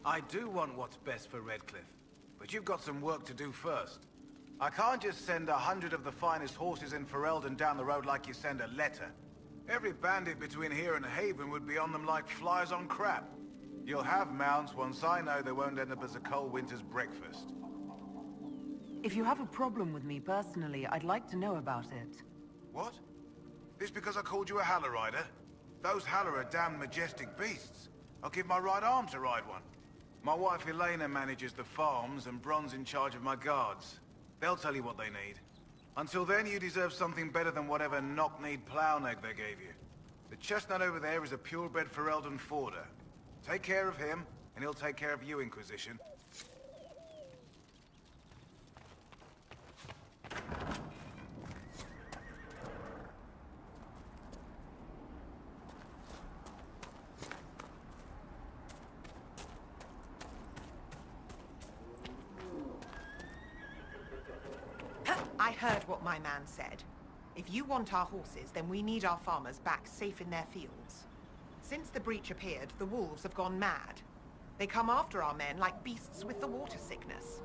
I do want what's best for Redcliffe, but you've got some work to do first. I can't just send 100 of the finest horses in Ferelden down the road like you send a letter. Every bandit between here and Haven would be on them like flies on crap. You'll have mounts once I know they won't end up as a cold winter's breakfast. If you have a problem with me personally, I'd like to know about it. What? This because I called you a Haller rider? Those Haller are damn majestic beasts. I'll give my right arm to ride one. My wife Elena manages the farms and Bron's in charge of my guards. They'll tell you what they need. Until then, you deserve something better than whatever knock-kneed plow-neck they gave you. The chestnut over there is a purebred Ferelden forder. Take care of him, and he'll take care of you, Inquisition. I heard what my man said. If you want our horses, then we need our farmers back safe in their fields. Since the breach appeared, the wolves have gone mad. They come after our men like beasts with the water sickness.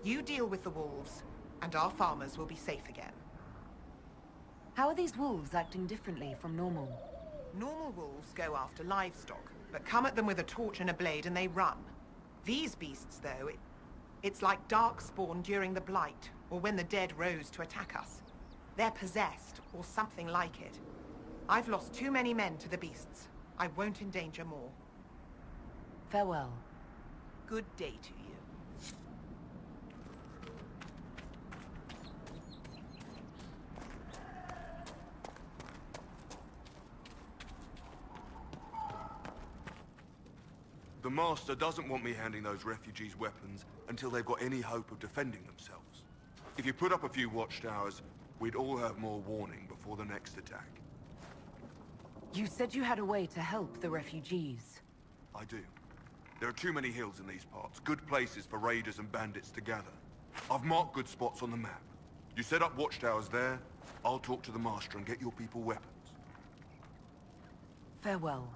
You deal with the wolves, and our farmers will be safe again. How are these wolves acting differently from normal? Normal wolves go after livestock, but come at them with a torch and a blade and they run. These beasts, though, it's like Darkspawn during the Blight, or when the dead rose to attack us. They're possessed, or something like it. I've lost too many men to the beasts. I won't endanger more. Farewell. Good day to you. The Master doesn't want me handing those refugees weapons until they've got any hope of defending themselves. If you put up a few watchtowers, we'd all have more warning before the next attack. You said you had a way to help the refugees. I do. There are too many hills in these parts, good places for raiders and bandits to gather. I've marked good spots on the map. You set up watchtowers there, I'll talk to the Master and get your people weapons. Farewell.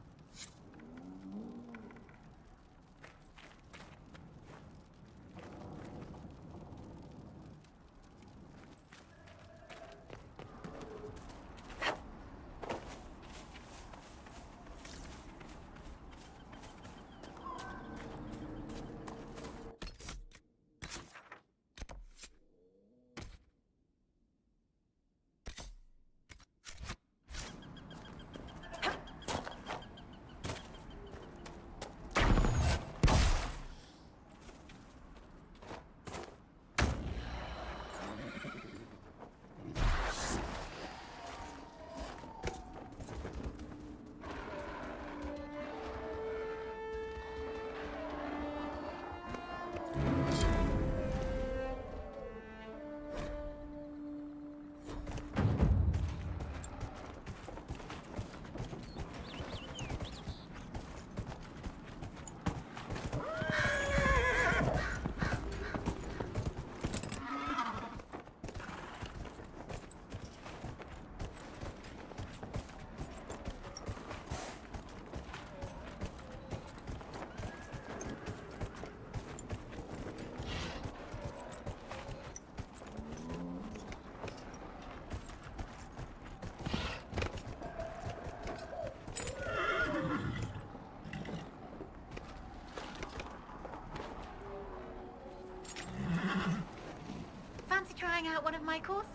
Trying out one of my courses.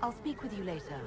I'll speak with you later.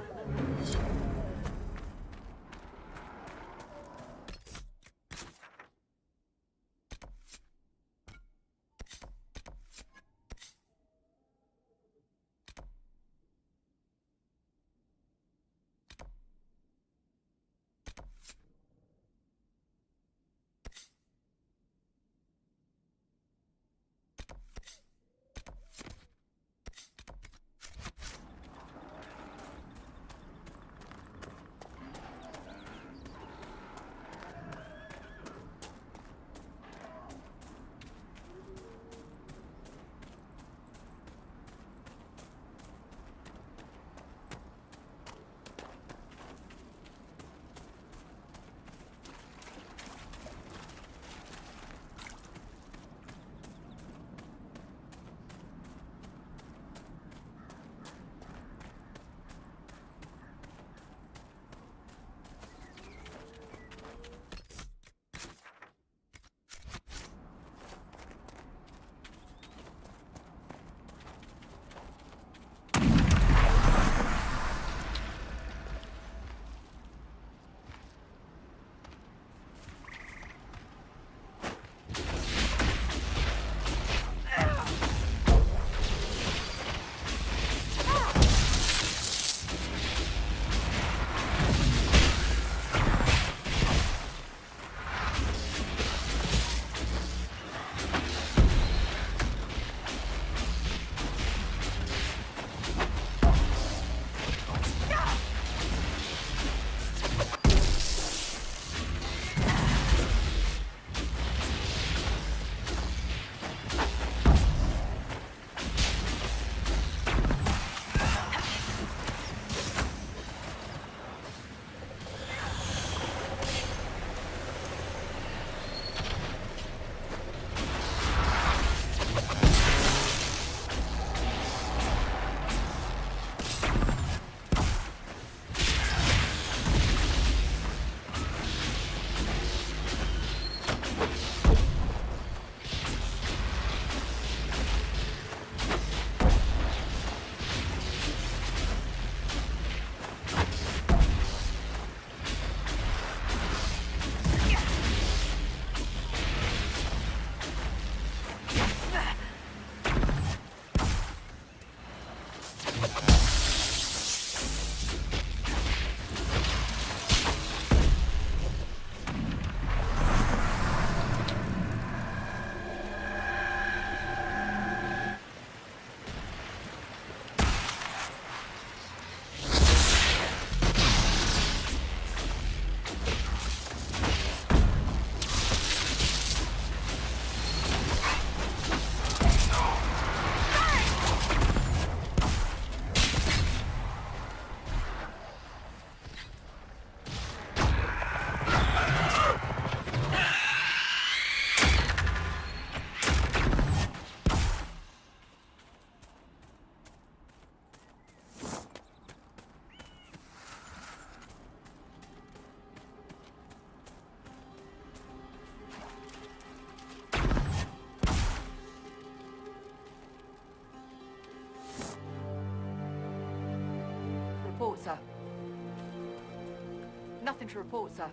Nothing to report, sir.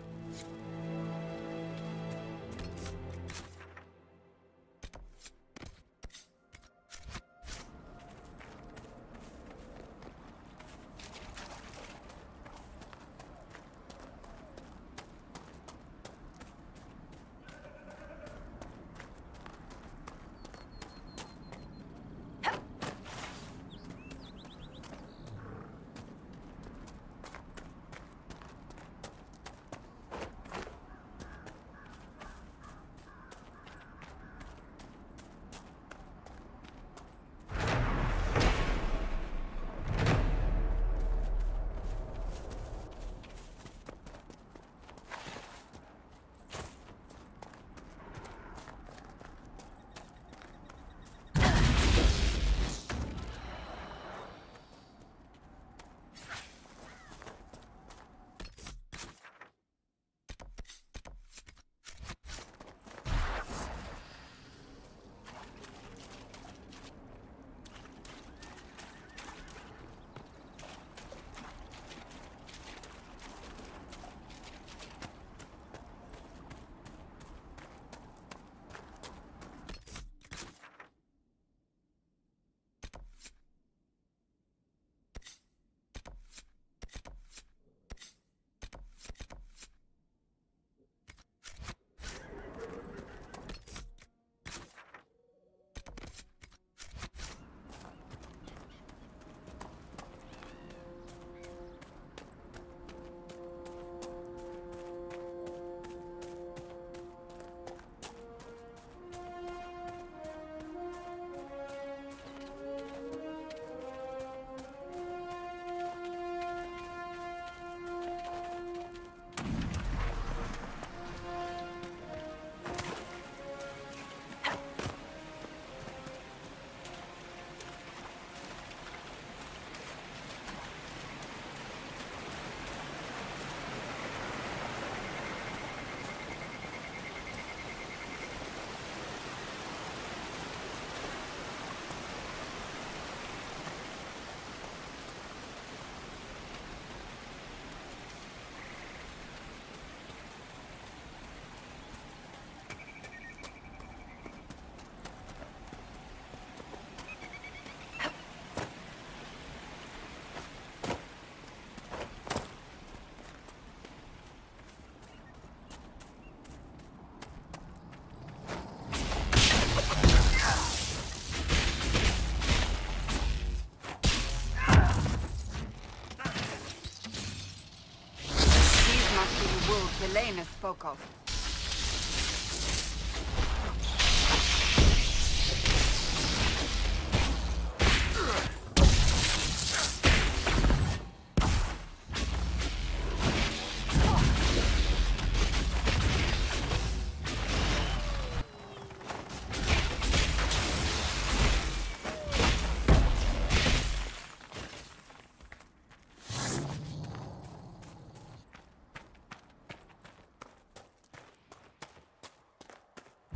Elena spoke of.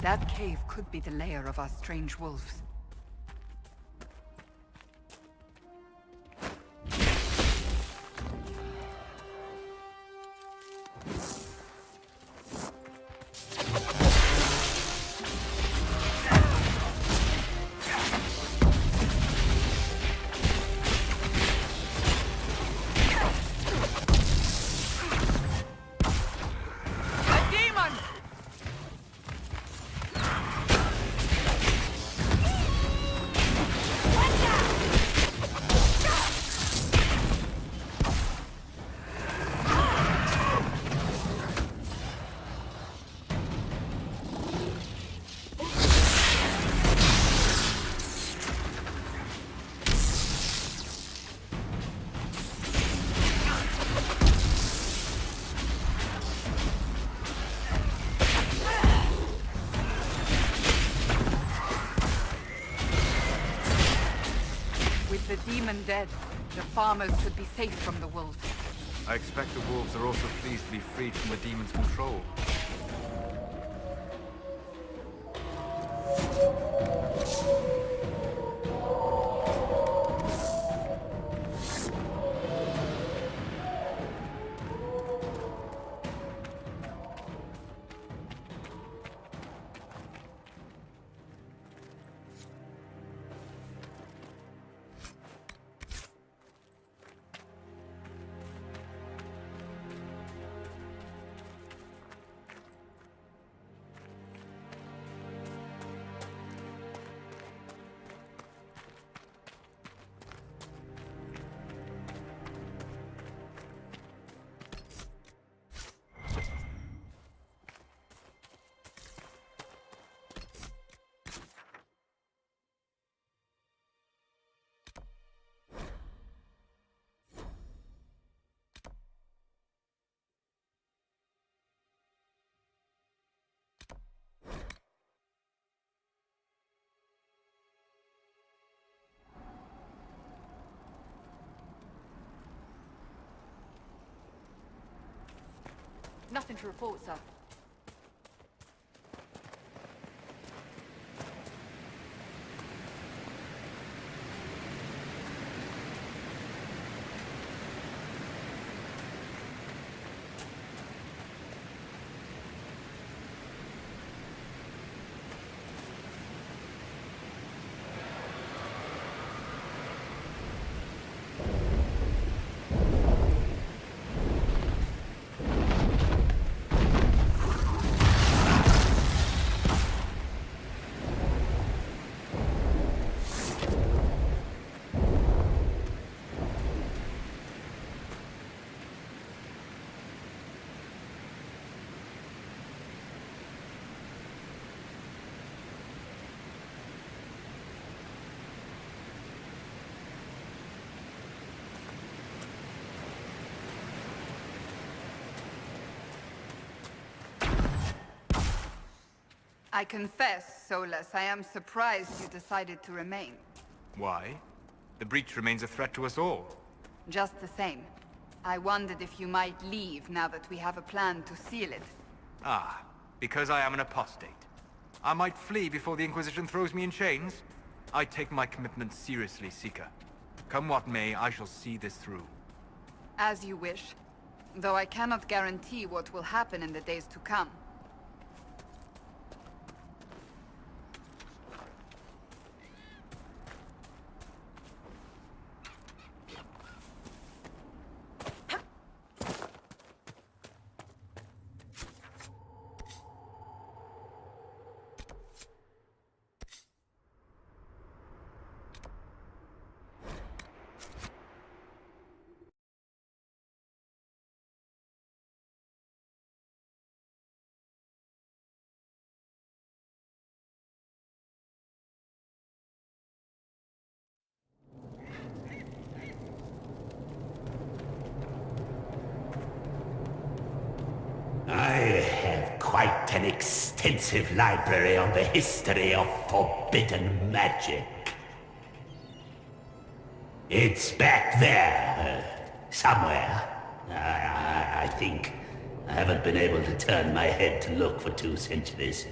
That cave could be the lair of our strange wolves. The demon dead, the farmers could be safe from the wolves. I expect the wolves are also pleased to be freed from the demon's control. Nothing to report, sir. I confess, Solus, I am surprised you decided to remain. Why? The breach remains a threat to us all. Just the same. I wondered if you might leave now that we have a plan to seal it. Ah, because I am an apostate. I might flee before the Inquisition throws me in chains. I take my commitment seriously, Seeker. Come what may, I shall see this through. As you wish. Though I cannot guarantee what will happen in the days to come. I have quite an extensive library on the history of forbidden magic. It's back there, somewhere. I think. I haven't been able to turn my head to look for 2 centuries.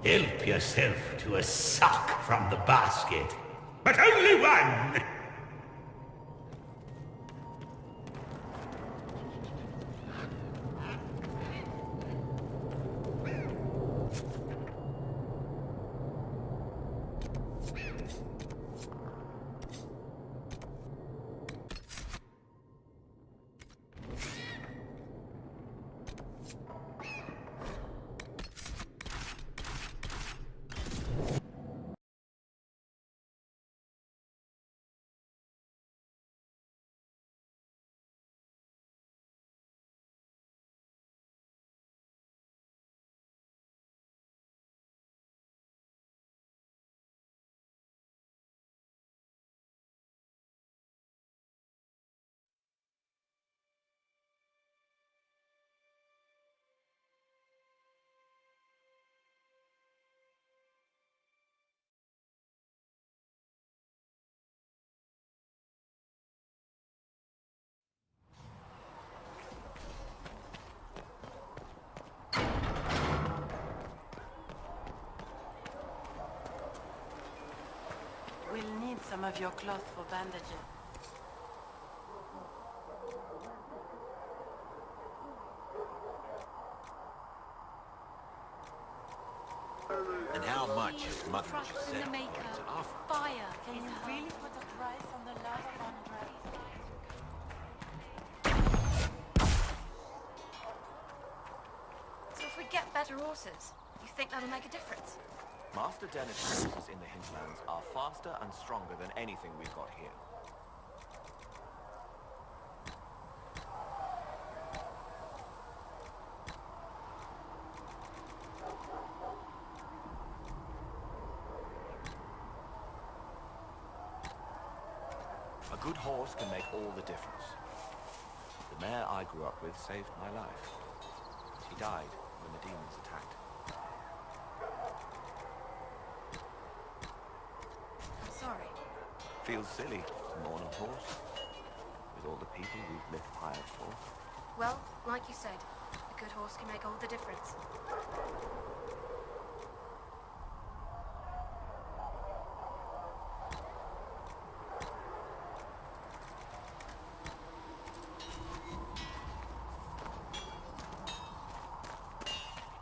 Help yourself to a sock from the basket. But only one! of your cloth for bandaging. And how much is Mother Trust in the Maker. Fire. Can you really put a price on the love of Andre? So if we get better horses, you think that'll make a difference? Master Dennis horses in the hinterlands are faster and stronger than anything we've got here. A good horse can make all the difference. The mare I grew up with saved my life. He died when the demons attacked. I'm sorry. Feels silly to mourn a horse, with all the people we've lived hired for. Well, like you said, a good horse can make all the difference.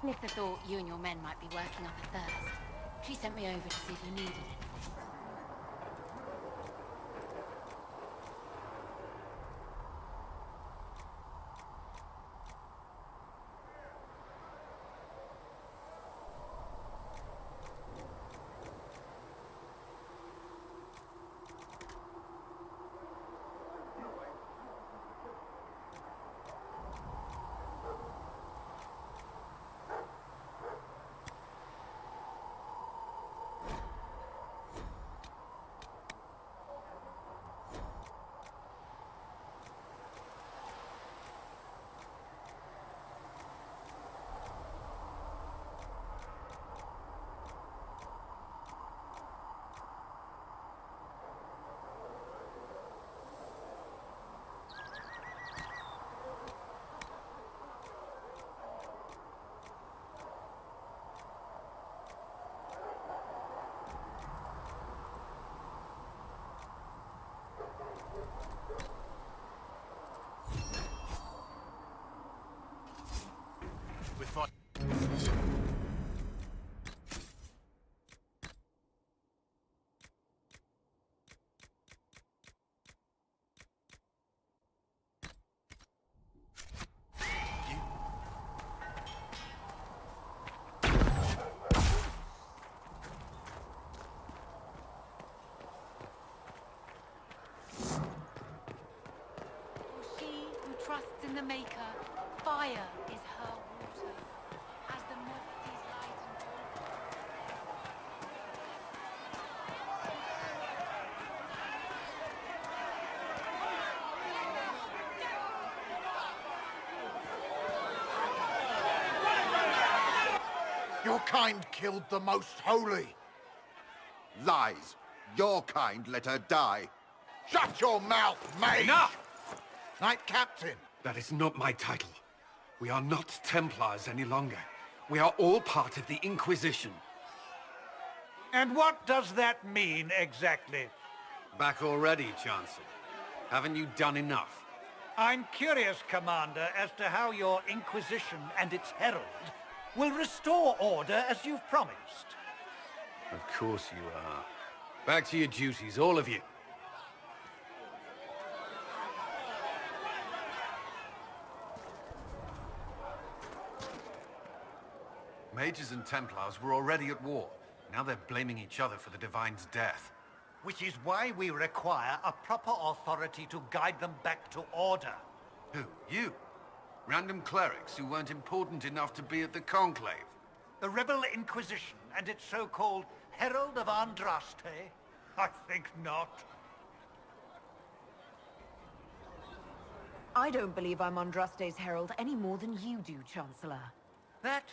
Nissa thought you and your men might be working up a thirst. She sent me over to see if you needed anything. With fun. She who trusts in the Maker, fire is her water. As the mud sees light and Your kind killed the most holy. Lies. Your kind let her die. Shut your mouth, mate! Enough! Knight Captain. That is not my title. We are not Templars any longer. We are all part of the Inquisition. And what does that mean, exactly? Back already, Chancellor. Haven't you done enough? I'm curious, Commander, as to how your Inquisition and its herald will restore order as you've promised. Of course you are. Back to your duties, all of you. Mages and Templars were already at war. Now they're blaming each other for the Divine's death. Which is why we require a proper authority to guide them back to order. Who? You? Random clerics who weren't important enough to be at the Conclave? The Rebel Inquisition and its so-called Herald of Andraste? I think not. I don't believe I'm Andraste's herald any more than you do, Chancellor. That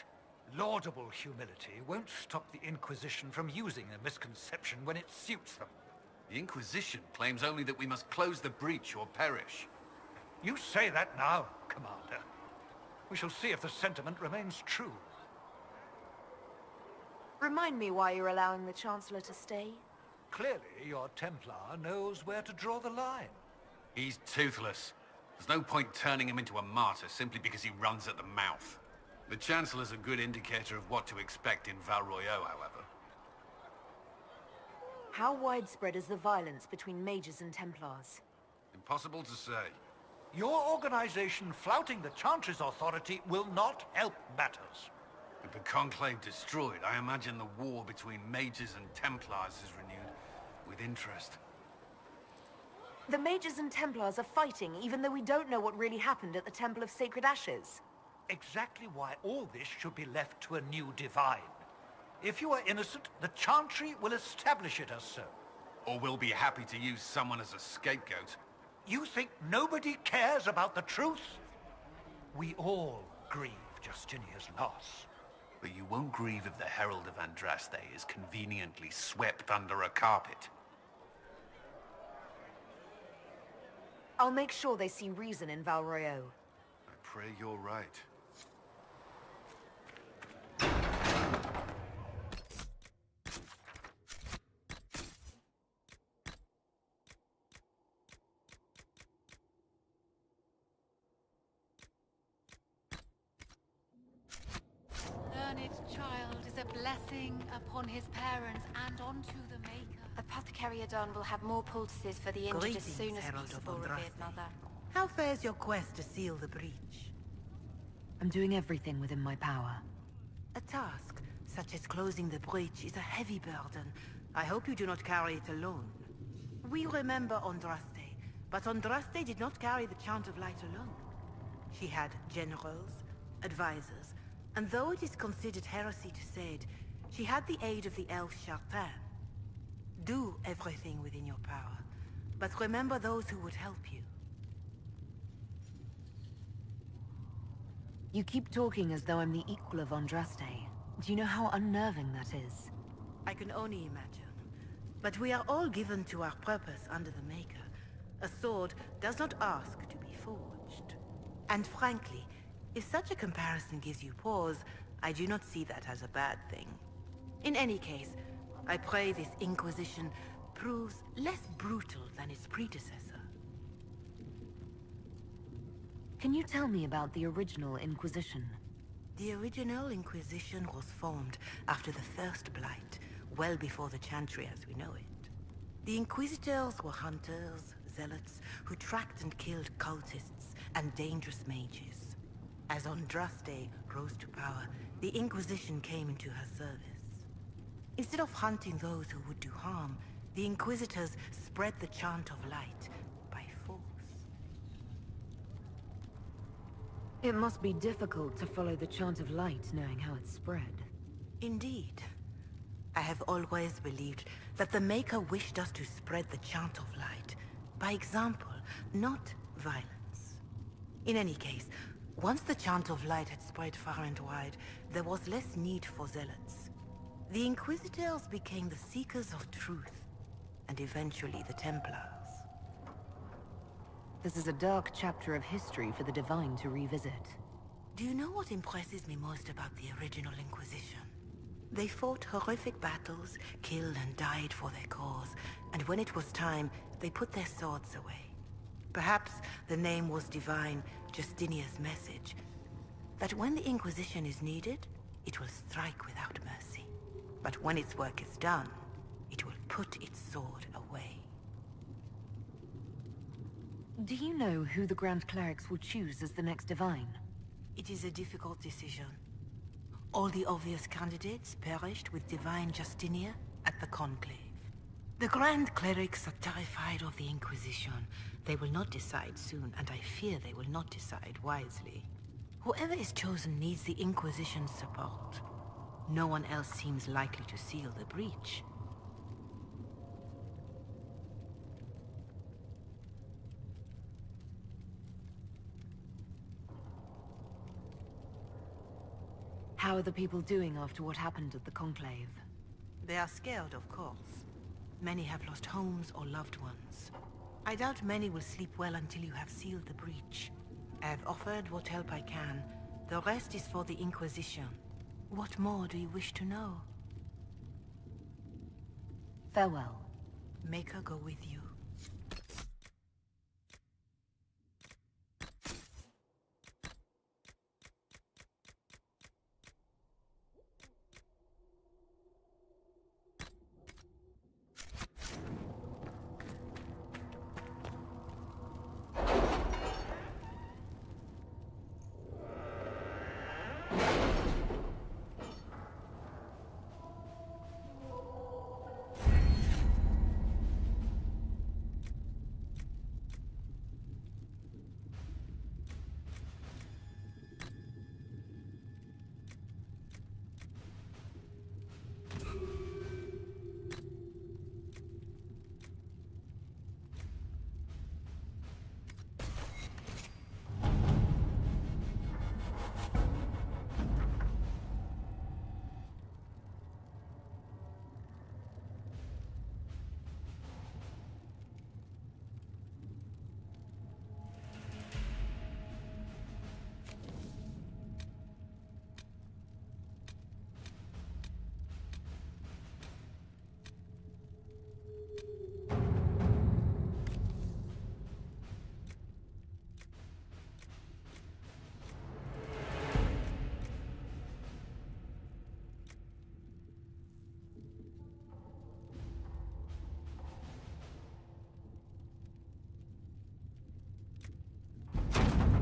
laudable humility won't stop the Inquisition from using a misconception when it suits them. The Inquisition claims only that we must close the breach or perish. You say that now, Commander. We shall see if the sentiment remains true. Remind me why you're allowing the Chancellor to stay? Clearly, your Templar knows where to draw the line. He's toothless. There's no point turning him into a martyr simply because he runs at the mouth. The Chancellor's a good indicator of what to expect in Val Royeaux, however. How widespread is the violence between mages and Templars? Impossible to say. Your organization flouting the Chantry's authority will not help matters. With the Conclave destroyed, I imagine the war between mages and Templars is renewed with interest. The mages and Templars are fighting, even though we don't know what really happened at the Temple of Sacred Ashes. Exactly why all this should be left to a new divine. If you are innocent, the Chantry will establish it as so. Or we'll be happy to use someone as a scapegoat. You think nobody cares about the truth? We all grieve Justinia's loss. But you won't grieve if the Herald of Andraste is conveniently swept under a carpet. I'll make sure they see reason in Val Royeaux. I pray you're right. Learned child is a blessing upon his parents and onto the Maker. Apothecary Adon will have more poultices for the injured as Greetings, soon as Herald of possible, Andraste. revered mother. How fares your quest to seal the breach? I'm doing everything within my power. A task such as closing the breach is a heavy burden. I hope you do not carry it alone. We remember Andraste, but Andraste did not carry the Chant of Light alone. She had generals, advisors, and though it is considered heresy to say it, she had the aid of the elf Chartin. Do everything within your power, but remember those who would help you. You keep talking as though I'm the equal of Andraste. Do you know how unnerving that is? I can only imagine. But we are all given to our purpose under the Maker. A sword does not ask to be forged. And frankly, if such a comparison gives you pause, I do not see that as a bad thing. In any case, I pray this Inquisition proves less brutal than its predecessor. Can you tell me about the original Inquisition? The original Inquisition was formed after the First Blight, well before the Chantry as we know it. The Inquisitors were hunters, zealots, who tracked and killed cultists and dangerous mages. As Andraste rose to power, the Inquisition came into her service. Instead of hunting those who would do harm, the Inquisitors spread the Chant of Light by force. It must be difficult to follow the Chant of Light knowing how it's spread. Indeed. I have always believed that the Maker wished us to spread the Chant of Light by example, not violence. In any case, once the Chant of Light had spread far and wide, there was less need for zealots. The Inquisitors became the seekers of truth, and eventually the Templars. This is a dark chapter of history for the Divine to revisit. Do you know what impresses me most about the original Inquisition? They fought horrific battles, killed and died for their cause, and when it was time, they put their swords away. Perhaps the name was divine, Justinia's message, that when the Inquisition is needed, it will strike without mercy. But when its work is done, it will put its sword away. Do you know who the Grand Clerics will choose as the next Divine? It is a difficult decision. All the obvious candidates perished with Divine Justinia at the Conclave. The Grand Clerics are terrified of the Inquisition. They will not decide soon, and I fear they will not decide wisely. Whoever is chosen needs the Inquisition's support. No one else seems likely to seal the breach. How are the people doing after what happened at the Conclave? They are scared, of course. Many have lost homes or loved ones. I doubt many will sleep well until you have sealed the breach. I have offered what help I can. The rest is for the Inquisition. What more do you wish to know? Farewell. Make her go with you.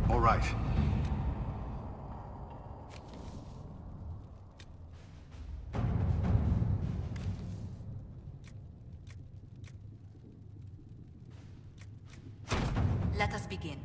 All right. Let us begin.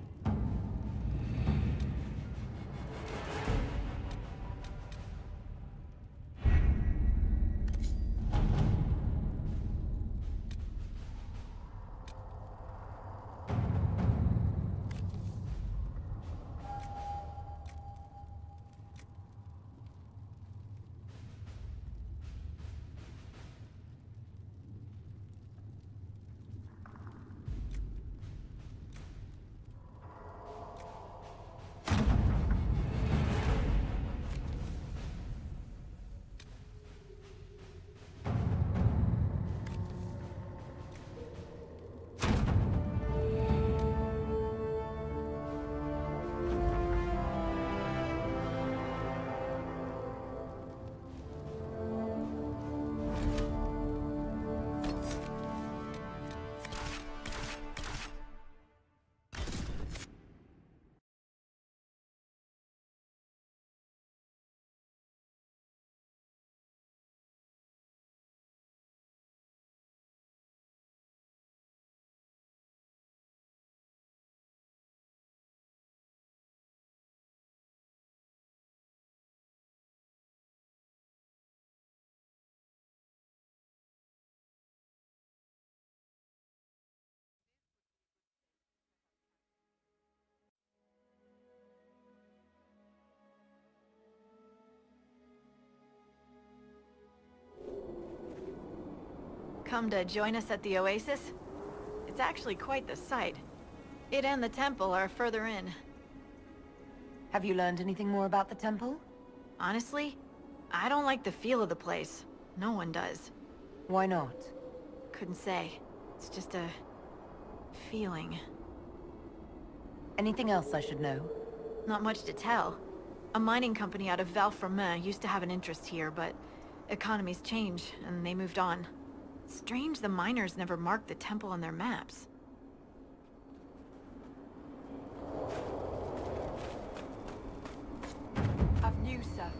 Come to join us at the Oasis? It's actually quite the sight. It and the temple are further in. Have you learned anything more about the temple? Honestly, I don't like the feel of the place. No one does. Why not? Couldn't say. It's just a... feeling. Anything else I should know? Not much to tell. A mining company out of Val-Fermin used to have an interest here, but economies change, and they moved on. Strange the miners never marked the temple on their maps. Avenue, sir.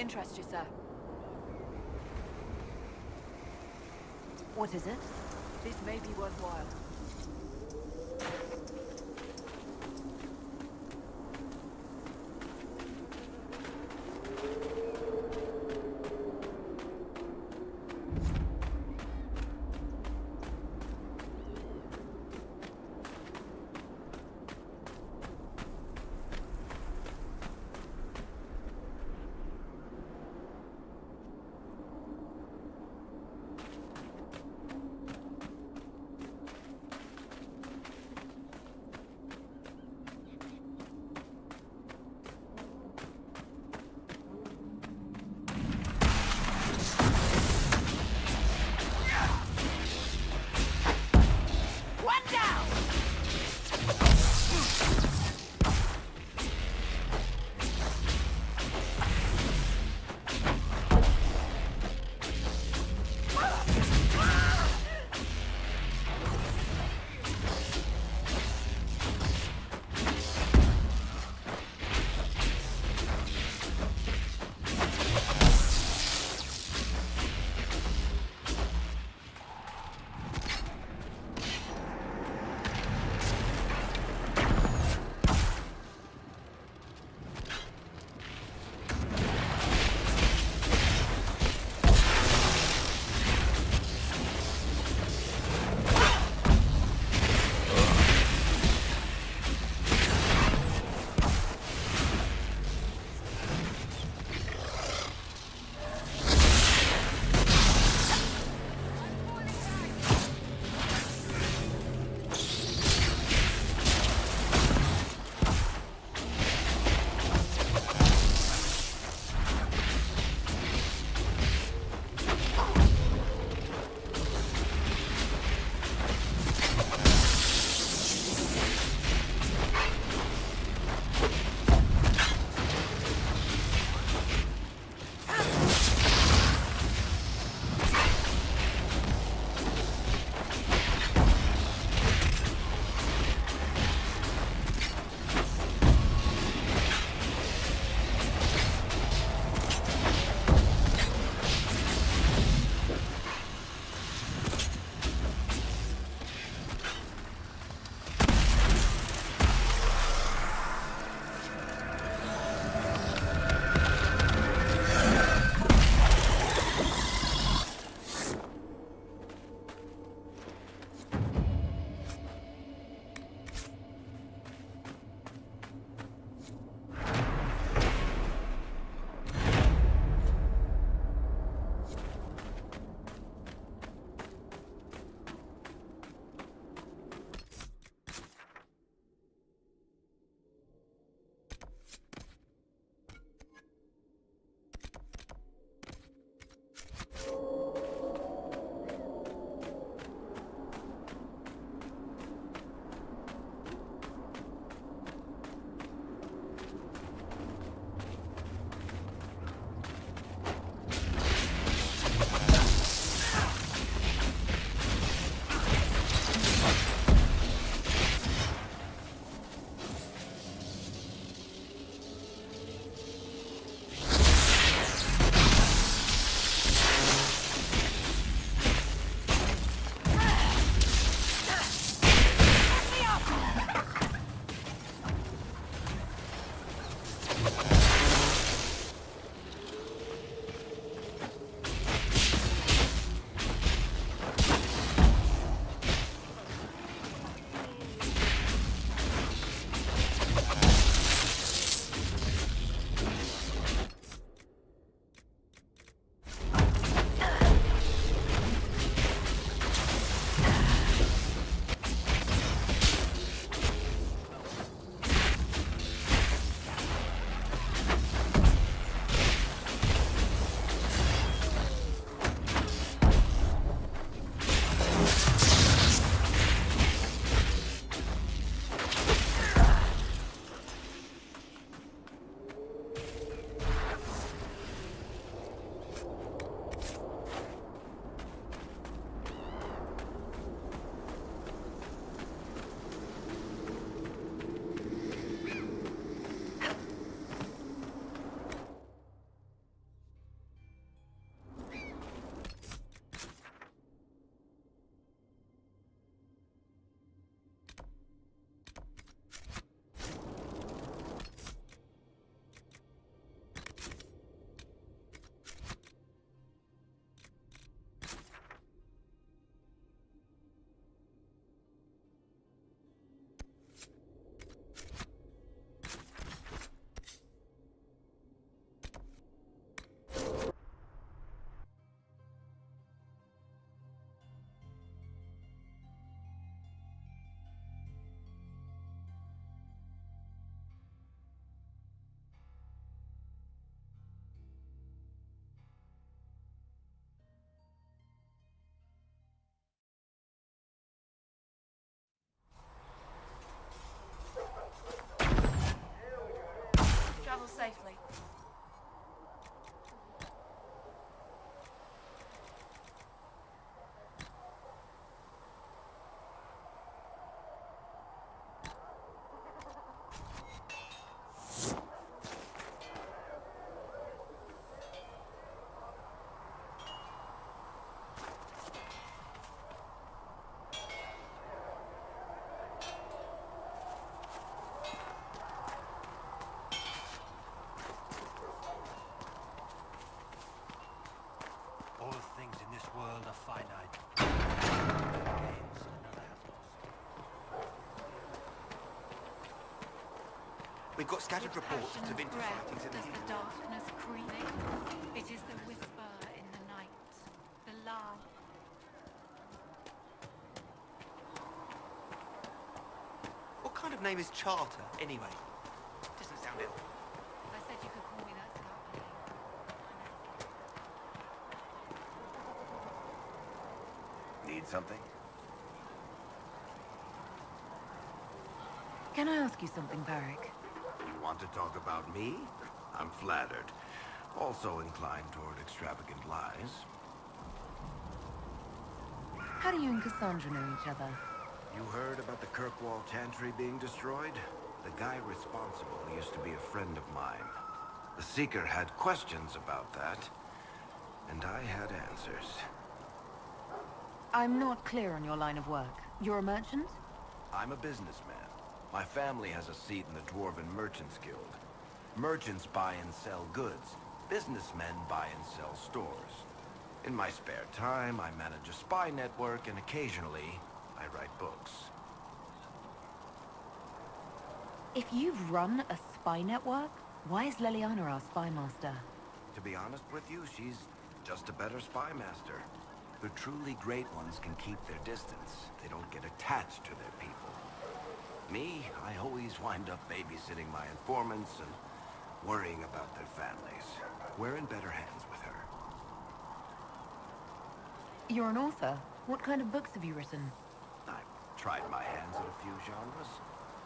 interest you, sir. What is it? This may be worthwhile. things in this world are finite. Gains, another has lost. We've got scattered reports of Passion's Vinter breath sightings in the does the hills. darkness creep. It is the whisper in the night, the laugh. What kind of name is Charter, anyway? Doesn't sound ill. I said you could call me that, Scarlet. Need something? Can I ask you something, Varric? You want to talk about me? I'm flattered. Also inclined toward extravagant lies. How do you and Cassandra know each other? You heard about the Kirkwall Chantry being destroyed? The guy responsible used to be a friend of mine. The Seeker had questions about that, and I had answers. I'm not clear on your line of work. You're a merchant? I'm a businessman. My family has a seat in the Dwarven Merchants Guild. Merchants buy and sell goods. Businessmen buy and sell stores. In my spare time, I manage a spy network, and occasionally, I write books. If you've run a spy network, why is Leliana our spy master? To be honest with you, she's just a better spy master. The truly great ones can keep their distance. They don't get attached to their people. Me, I always wind up babysitting my informants and worrying about their families. We're in better hands with her. You're an author. What kind of books have you written? I've tried my hands at a few genres.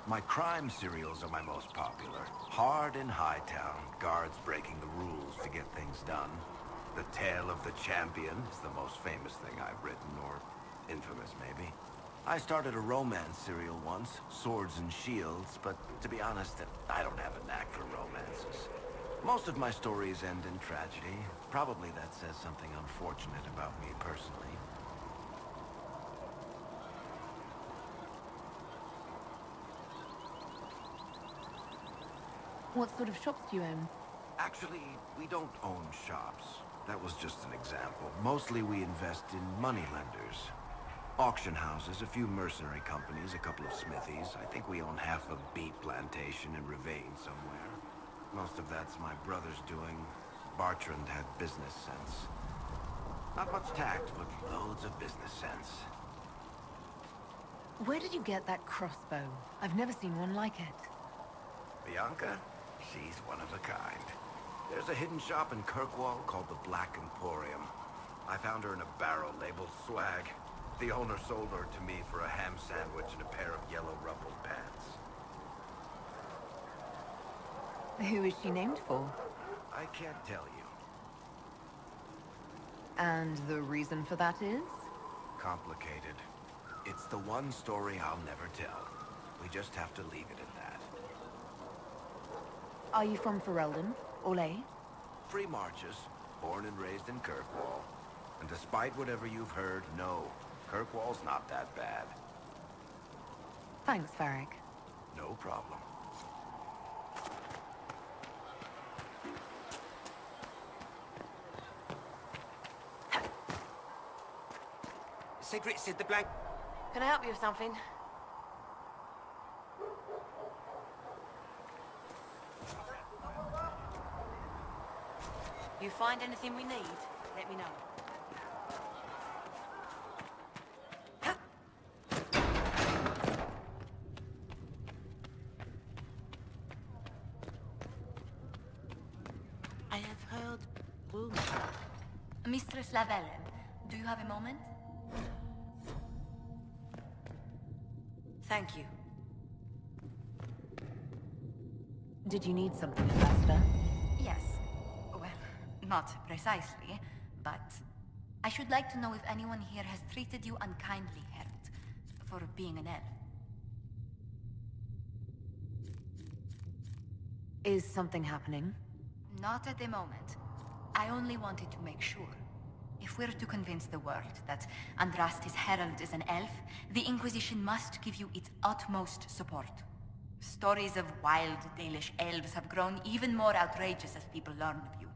My crime serials are my most popular. Hard in Hightown, guards breaking the rules to get things done. The Tale of the Champion is the most famous thing I've written, or infamous maybe. I started a romance serial once, Swords and Shields, but to be honest, I don't have a knack for romances. Most of my stories end in tragedy. Probably that says something unfortunate about me personally. What sort of shops do you own? Actually, we don't own shops. That was just an example. Mostly we invest in moneylenders. Auction houses, a few mercenary companies, a couple of smithies. I think we own half a beet plantation in Ravane somewhere. Most of that's my brother's doing. Bartrand had business sense. Not much tact, but loads of business sense. Where did you get that crossbow? I've never seen one like it. Bianca? She's one of a kind. There's a hidden shop in Kirkwall called the Black Emporium. I found her in a barrel labeled swag. The owner sold her to me for a ham sandwich and a pair of yellow ruffled pants. Who is she named for? I can't tell you. And the reason for that is? Complicated. It's the one story I'll never tell. We just have to leave it at that. Are you from Ferelden? Olay? Free Marches, born and raised in Kirkwall. And despite whatever you've heard, no, Kirkwall's not that bad. Thanks, Varric. No problem. Cedric said the blank... Can I help you with something? You find anything we need, let me know. I have heard rumors. Mistress Lavellen, do you have a moment? Thank you. Did you need something, Ambassador? Yes. Well, not precisely, but I should like to know if anyone here has treated you unkindly, Herald, for being an elf. Is something happening? Not at the moment. I only wanted to make sure. If we're to convince the world that Andrastis Herald is an elf, the Inquisition must give you its utmost support. Stories of wild Dalish elves have grown even more outrageous as people learn of you.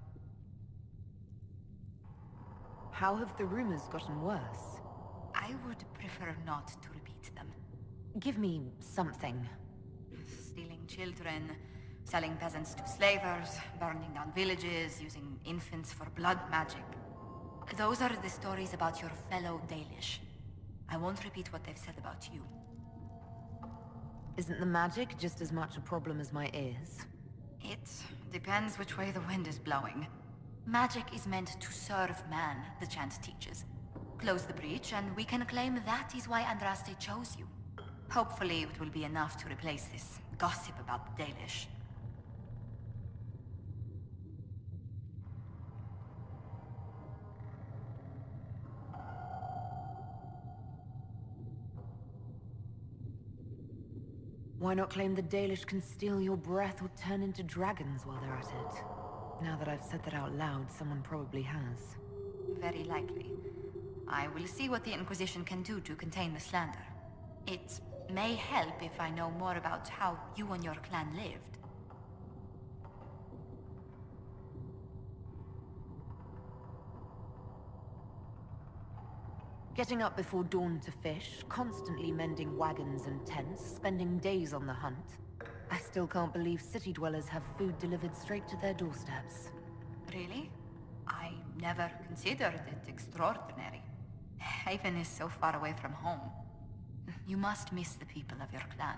How have the rumors gotten worse? I would prefer not to repeat them. Give me something. Stealing children, selling peasants to slavers, burning down villages, using infants for blood magic. Those are the stories about your fellow Dalish. I won't repeat what they've said about you. Isn't the magic just as much a problem as my ears? It depends which way the wind is blowing. Magic is meant to serve man, the chant teaches. Close the breach, and we can claim that is why Andraste chose you. Hopefully it will be enough to replace this gossip about the Dalish. Why not claim the Dalish can steal your breath or turn into dragons while they're at it? Now that I've said that out loud, someone probably has. Very likely. I will see what the Inquisition can do to contain the slander. It may help if I know more about how you and your clan lived. Getting up before dawn to fish, constantly mending wagons and tents, spending days on the hunt. I still can't believe city dwellers have food delivered straight to their doorsteps. Really? I never considered it extraordinary. Haven is so far away from home. You must miss the people of your clan.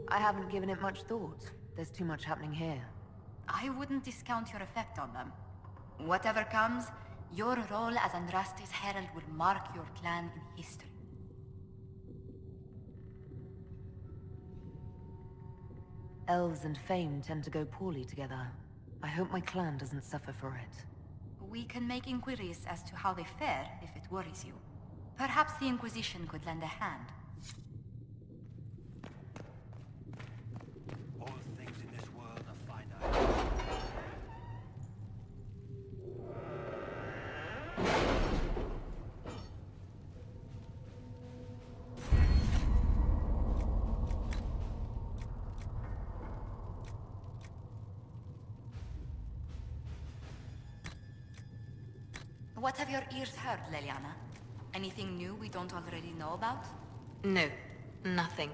I haven't given it much thought. There's too much happening here. I wouldn't discount your effect on them. Whatever comes, your role as Andraste's herald will mark your clan in history. Elves and fame tend to go poorly together. I hope my clan doesn't suffer for it. We can make inquiries as to how they fare if it worries you. Perhaps the Inquisition could lend a hand. All things in this world are finite. What have your ears heard, Leliana? Anything new we don't already know about? No, nothing.